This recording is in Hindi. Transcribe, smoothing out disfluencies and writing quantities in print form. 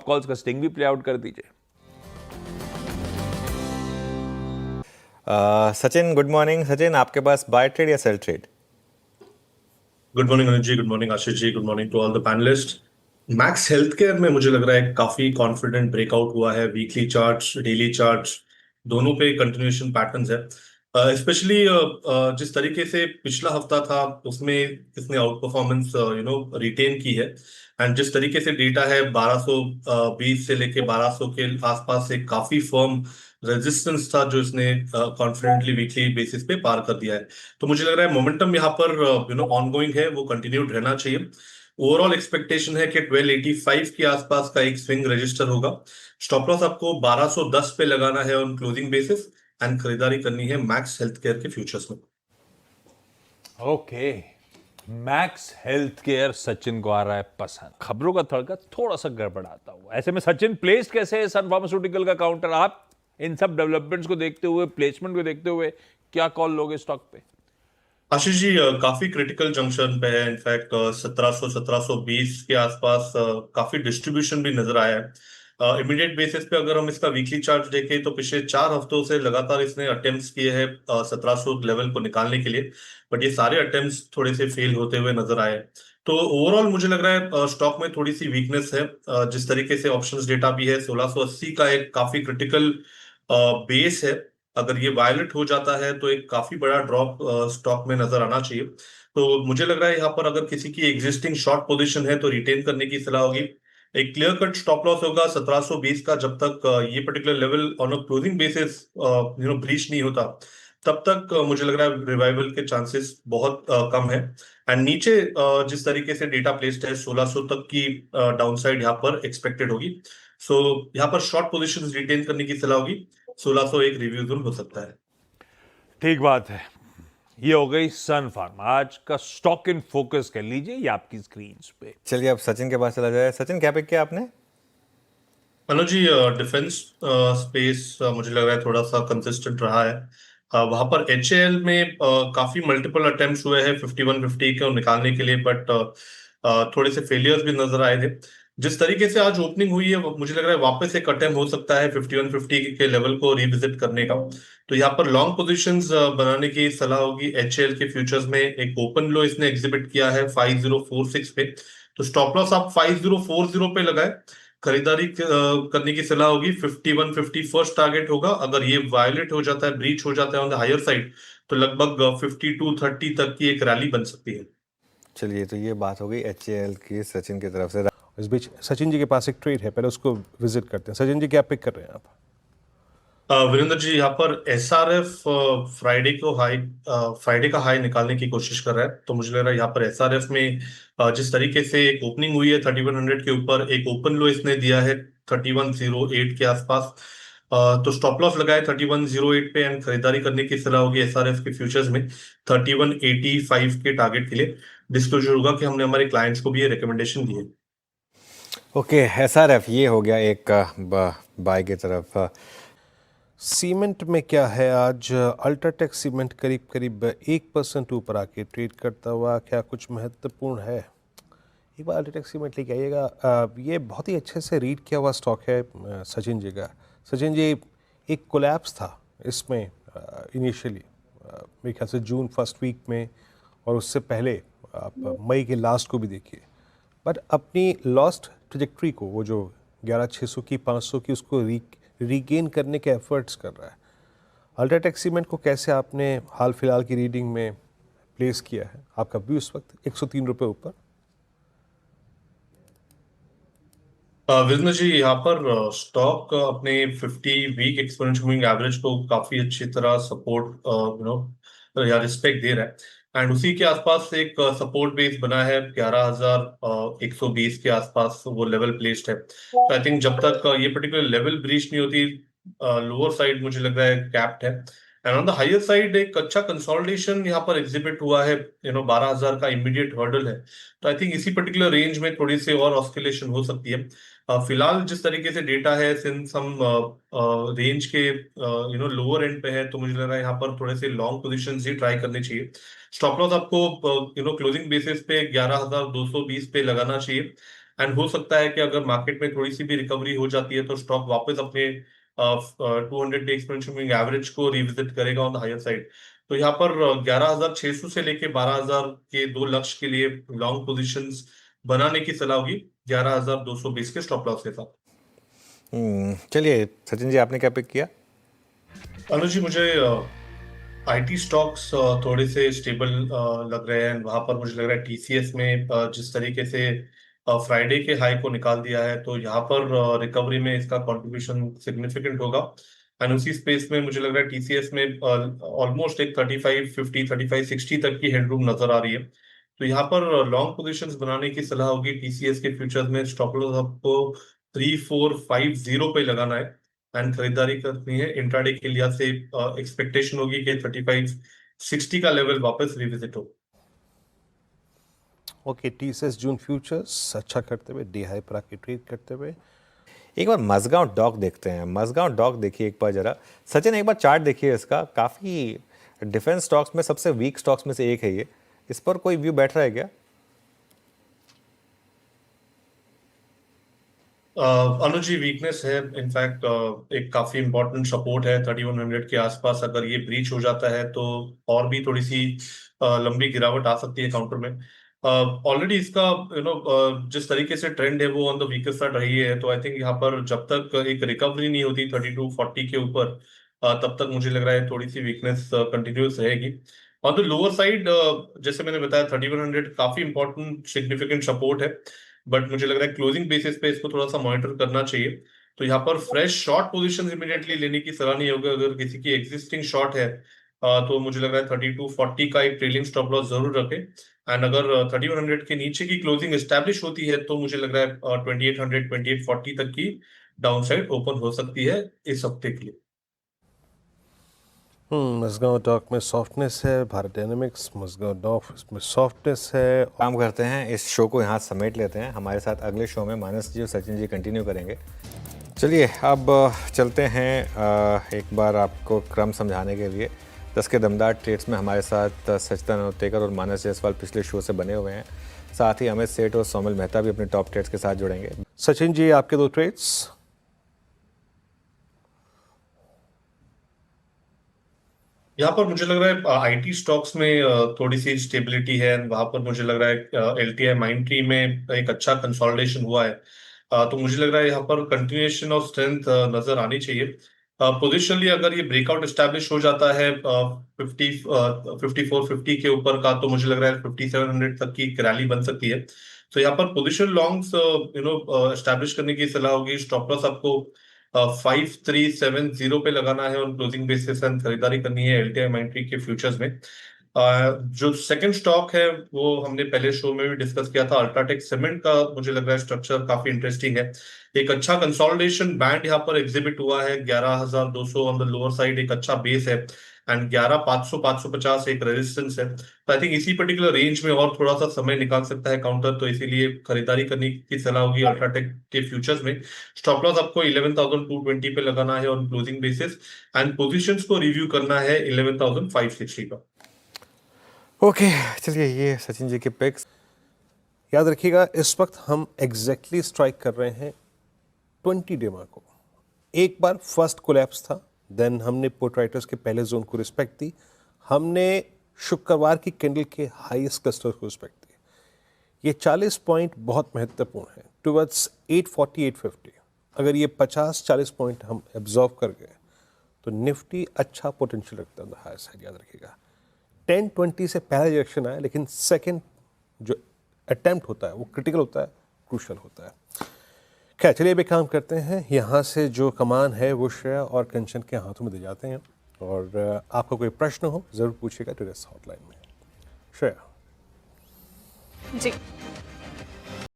कॉल्स का स्टिंग भी प्ले आउट कर दीजिए। Sachin, good morning. सचिन, आपके पास बाय ट्रेड या sell trade? Good morning Anuj ji, good morning Ashish ji, good morning to all the panelist. Max health care में मुझे लग रहा है काफी कॉन्फिडेंट ब्रेकआउट हुआ है। वीकली चार्ट्स, डेली चार्ट्स दोनों पे कंटिन्यूएशन पैटर्न्स है। स्पेशली जिस तरीके से पिछला हफ्ता था उसमें इसने आउट परफॉर्मेंस रिटेन की है। एंड जिस तरीके से डेटा है 1220 से लेके 1200 के आसपास से काफी फर्म रेजिस्टेंस था जो इसने कॉन्फिडेंटली वीकली बेसिस पे पार कर दिया है। तो मुझे लग रहा है मोमेंटम यहाँ पर ऑनगोइंग है, वो कंटिन्यूड रहना चाहिए। ओवरऑल एक्सपेक्टेशन है कि 1285 के आसपास का एक स्विंग रजिस्टर होगा। स्टॉप लॉस आपको 1210 पे लगाना है ऑन क्लोजिंग बेसिस एंड खरीदारी करनी है मैक्स हेल्थ केयर के फ्यूचर्स में। Okay, max health care Sachin को आ रहा है पसंद। खबरों का तड़का थोड़ा सा गड़बड़ाता हुआ, ऐसे में सचिन प्लेस्ड कैसे है सन फार्मास्यूटिकल का काउंटर? आप इन सब डेवलपमेंट्स को देखते हुए, प्लेसमेंट को देखते हुए क्या कॉल लोगे स्टॉक पे? आशीष जी, काफी क्रिटिकल जंक्शन पे है। इनफैक्ट 1700-1720 के आसपास काफी डिस्ट्रीब्यूशन भी नजर आया है। इमीडिएट बेसिस पे अगर हम इसका वीकली चार्ट देखें तो पिछले 4 हफ्तों से लगातार इसने अटेम्प्ट्स किए हैं 1700 लेवल को निकालने के लिए, बट ये सारे अटेम्प्ट्स थोड़े से फेल होते हुए नजर आए। तो ओवरऑल मुझे लग रहा है स्टॉक में थोड़ी सी वीकनेस है। जिस तरीके से ऑप्शंस डेटा भी है 1680 का एक काफी क्रिटिकल बेस है। अगर ये वायलेट हो जाता है तो एक काफी बड़ा ड्रॉप स्टॉक में नजर आना चाहिए। तो मुझे लग रहा है यहाँ पर अगर किसी की एग्जिस्टिंग शॉर्ट पोजीशन है तो रिटेन करने की सलाह होगी। एक क्लियर कट स्टॉप लॉस होगा 1720 का। जब तक ये particular level on a closing basis breach नहीं होता तब तक मुझे लग रहा है रिवाइवल के चांसेस बहुत कम है। एंड नीचे जिस तरीके से डेटा प्लेस्ड है 1600 तक की डाउनसाइड यहाँ पर एक्सपेक्टेड होगी। सो यहाँ पर शॉर्ट पोजीशंस रिटेन करने की सलाह होगी। 1601 रिव्यूजन हो सकता है। ठीक बात है। ये हो गई सन फार्मा। आज का स्टॉक इन फोकस कर लीजिए, ये आपकी स्क्रीन पे। चलिए अब सचिन के पास चला जाए। सचिन, क्या पिक किया आपने? मनोज जी, डिफेंस स्पेस मुझे लग रहा है थोड़ा सा कंसिस्टेंट रहा है। वहां पर एचएएल में काफी मल्टीपल अटेम्प्ट्स हुए हैं 5150 को निकालने के लिए, बट थोड़े से फेलियर्स भी नजर आए थे। जिस तरीके से आज ओपनिंग हुई है मुझे लग रहा है वापस एक अटेम्प्ट हो सकता है 5150 के लेवल को रिविजिट करने का। तो यहाँ पर लॉन्ग पोजीशंस बनाने की सलाह होगी। एचएएल के फ्यूचर्स में एक ओपन लो इसने एग्जिबिट किया है 5046 पे। तो स्टॉप लॉस आप 5040 पे लगाए। खरीदारी करने की सलाह होगी। 5150 फर्स्ट टारगेट होगा। अगर ये वायलेट हो जाता है, ब्रीच हो जाता है ऑन द हायर साइड, तो लगभग 5230 तक की एक रैली बन सकती है। चलिए, तो ये बात हो गई एचएएल की सचिन की तरफ से। इस बीच सचिन जी के पास एक ट्रेड है, पहले उसको विजिट करते हैं। सचिन जी, क्या पिक कर रहे हैं आप? वीरेंद्र जी, यहाँ पर एसआरएफ फ्राइडे का हाई निकालने की कोशिश कर रहा है। तो मुझे लग रहा है यहाँ पर एसआरएफ में जिस तरीके से एक ओपनिंग हुई है 3100 के ऊपर, एक ओपन लो इसने दिया है 3108 के आसपास। तो स्टॉप लॉस लगाए 3108 पे एंड खरीदारी करने की सलाह होगी एसआरएफ के फ्यूचर्स में 3185 के टारगेट के लिए। डिस्क्लोजर होगा कि हमने हमारे क्लाइंट्स को भी ये रिकमेंडेशन दी है। ओके, एसआरएफ ये हो गया एक बाय की तरफ। सीमेंट में क्या है आज? अल्ट्राटेक सीमेंट करीब करीब 1% ऊपर आके ट्रेड करता हुआ, क्या कुछ महत्वपूर्ण है? एक बार अल्ट्राटेक सीमेंट लेके आइएगा। ये बहुत ही अच्छे से रीड किया हुआ स्टॉक है सचिन जी का। सचिन जी, एक कोलैप्स था इसमें इनिशियली मेरे ख्याल से जून फर्स्ट वीक में, और उससे पहले आप मई के लास्ट को भी देखिए। बट अपनी लॉस्ट ट्रजेक्ट्री को, वो जो 11600 की 500 की, उसको रीगेन करने के एफर्ट्स कर रहा है। अल्ट्राटेक सीमेंट को कैसे आपने हाल फिलहाल की रीडिंग में प्लेस किया है? आपका व्यू इस वक्त 103 रुपये ऊपर। विष्णु जी, यहाँ पर स्टॉक अपने 50 वीक एक्सपोनेंशियल मूविंग एवरेज को काफी अच्छी तरह सपोर्ट या रिस्पेक्ट दे रहा है। एंड उसी के आसपास एक सपोर्ट बेस बना है 11120 के आसपास वो लेवल प्लेस्ड है। तो आई थिंक जब तक ये पर्टिकुलर लेवल ब्रीच नहीं होती, लोअर साइड मुझे लग रहा है कैप्ड है। And on the higher side एक अच्छा कंसोलिडेशन यहाँ पर एग्जिबिट हुआ है। 12000 का इमीडिएट हर्डल है। तो आई थिंक इसी पर्टिकुलर रेंज में थोड़ी सी और ऑस्किलेशन हो सकती है। फिलहाल जिस तरीके से डेटा है सिंस हम रेंज के लोअर एंड पे है, तो मुझे लग रहा है यहाँ पर थोड़े से लॉन्ग पोजीशंस ही ट्राई करनी चाहिए। स्टॉप लॉस आपको क्लोजिंग बेसिस पे 11220 पे लगाना चाहिए। एंड हो सकता है कि अगर मार्केट में थोड़ी सी भी रिकवरी हो जाती है तो स्टॉक वापस अपने 200 डे एक्सपोनेंशियल मूविंग एवरेज को रिविजिट करेगा ऑन द हायर साइड। तो यहाँ पर 11,600 से लेके 12,000 के दो लक्ष्य के लिए लॉन्ग पोजीशंस बनाने की सलाह होगी 11,220 के स्टॉप लॉस के साथ। चलिए सचिन जी, आपने क्या पिक किया? अनुज जी, मुझे आईटी स्टॉक्स थोड़े से स्टेबल लग रहे हैं। वहां पर मुझे लग रहा है टीसीएस में जिस तरीके से फ्राइडे के हाई को निकाल दिया है तो यहाँ पर रिकवरी में इसका कंट्रीब्यूशन सिग्निफिकेंट होगा। एंड उसी स्पेस में मुझे लग रहा है टीसीएस में ऑलमोस्ट एक 3550 3560 तक की हेडरूम नजर आ रही है। तो यहाँ पर लॉन्ग पोजीशंस बनाने की सलाह होगी। टीसीएस के फ्यूचर्स में स्टॉप लॉस आपको 3450 पे लगाना है एंड खरीदारी करनी है। इंट्राडे के लिहाज से एक्सपेक्टेशन होगी कि 3560 का लेवल वापस रिविजिट हो। ओके, टीसीएस जून फ्यूचर्स अच्छा करते हुए डे हाई पर आके ट्रेड करते हुए। एक बार मजगांव डॉक देखते हैं। मजगांव डॉक देखिए एक बार जरा। सचिन एक बार चार्ट देखिए इसका। काफ़ी डिफेंस स्टॉक्स में सबसे वीक स्टॉक्स में से एक है ये। इस पर कोई व्यू बैठ रहा है क्या? अनुज जी, वीकनेस है। इनफैक्ट एक काफी इंपॉर्टेंट सपोर्ट है 3100 के आसपास। अगर ये ब्रीच हो जाता है तो और भी थोड़ी सी लंबी गिरावट आ सकती है काउंटर में। ऑलरेडी इसका जिस तरीके से ट्रेंड है वो ऑन द वीकर साइड रही है। तो आई थिंक यहाँ पर जब तक एक रिकवरी नहीं होती 3240 के ऊपर तब तक मुझे लग रहा है थोड़ी सी वीकनेस कंटिन्यूस रहेगी। ऑन द लोअर साइड जैसे मैंने बताया 3100 काफी इंपॉर्टेंट सिग्निफिकेंट सपोर्ट है। बट मुझे लग रहा है क्लोजिंग बेसिस पे इसको थोड़ा सा मॉनिटर करना चाहिए। तो यहाँ पर फ्रेश शॉर्ट पोजीशन इमीडिएटली लेने की सलाह नहीं होगी। अगर किसी की एग्जिस्टिंग शॉर्ट है तो मुझे लग रहा है 3240 का एक ट्रेलिंग स्टॉप लॉस जरूर रखें। एंड अगर 3100 के नीचे की क्लोजिंग एस्टैब्लिश होती है तो मुझे लग रहा है 2800 2840 तक की डाउन साइड ओपन हो सकती है इस हफ्ते के लिए। मजगांव डॉक में सॉफ्टनेस है, भारत डायनेमिक्स मजगांव डॉक में सॉफ्टनेस है। काम करते हैं, इस शो को यहाँ समेट लेते हैं। हमारे साथ अगले शो में मानस जी और सचिन जी कंटिन्यू करेंगे। चलिए अब चलते हैं एक बार आपको क्रम समझाने के लिए। 10 के दमदार ट्रेड्स में हमारे साथ सचिन उत्तेकर और मानस जायसवाल पिछले शो से बने हुए हैं। साथ ही अमित सेठ और सोमिल मेहता भी अपने टॉप ट्रेड्स के साथ जुड़ेंगे। सचिन जी, आपके दो ट्रेड्स। यहाँ पर मुझे लग रहा है आईटी स्टॉक्स में थोड़ी सी स्टेबिलिटी है। वहां पर मुझे लग रहा है एलटीआई माइंडट्री में एक अच्छा कंसोलिडेशन हुआ है। तो मुझे लग रहा है यहाँ पर कंटिन्यूएशन ऑफ स्ट्रेंथ नजर आनी चाहिए। पोजिशनली अगर ये ब्रेकआउट एस्टैब्लिश हो जाता है 5450 के ऊपर का तो मुझे लग रहा है 5700 तक की रैली बन सकती है। तो यहाँ पर पोजिशन लॉन्ग्स एस्टैब्लिश करने की सलाह होगी। स्टॉप लॉस आपको 5370 पे लगाना है और क्लोजिंग बेसिस एंड खरीदारी करनी है एलटीआई माइंडट्री के फ्यूचर्स में। जो सेकंड स्टॉक है वो हमने पहले शो में भी डिस्कस किया था, अल्ट्राटेक सीमेंट का। मुझे लग रहा है स्ट्रक्चर काफी इंटरेस्टिंग है। एक अच्छा कंसोलिडेशन बैंड यहाँ पर एग्जिबिट हुआ है 11,200 ऑन द लोअर साइड एक अच्छा बेस है एंड 11,500 550 एक रेजिस्टेंस है। तो आई थिंक इसी पर्टिकुलर रेंज में और थोड़ा सा समय निकाल सकता है काउंटर। तो इसीलिए खरीदारी करने की सलाह होगी अल्ट्राटेक के फ्यूचर्स में। स्टॉप लॉस आपको 11,220 पे लगाना है on closing basis and positions को रिव्यू करना है 11,560 का। ओके, चलिए ये सचिन जी के पिक्स। याद रखिएगा इस वक्त हम एग्जैक्टली स्ट्राइक कर रहे हैं 20 डे मार्क को। एक बार फर्स्ट कोलैप्स था, देन हमने पुट राइटर्स के पहले जोन को रिस्पेक्ट दी। हमने शुक्रवार की कैंडल के हाईएस्ट क्लस्टर को रिस्पेक्ट दी। ये 40 पॉइंट बहुत महत्वपूर्ण है टुवर्ड्स 840 850। अगर ये 50-40 पॉइंट हम एब्जॉर्व कर गए तो निफ्टी अच्छा पोटेंशियल रखता है हायर साइड। याद रखिएगा 10-20 से पहला रिएक्शन आया, लेकिन सेकंड जो अटेम्प्ट होता है वो क्रिटिकल होता है, क्रूशल होता है। खैर चलिए भी काम करते हैं। यहाँ से जो कमान है वो श्रेया और कंचन के हाथों में दे जाते हैं। और आपका कोई प्रश्न हो ज़रूर पूछिएगा ट्रेडर्स हॉटलाइन में। श्रेया जी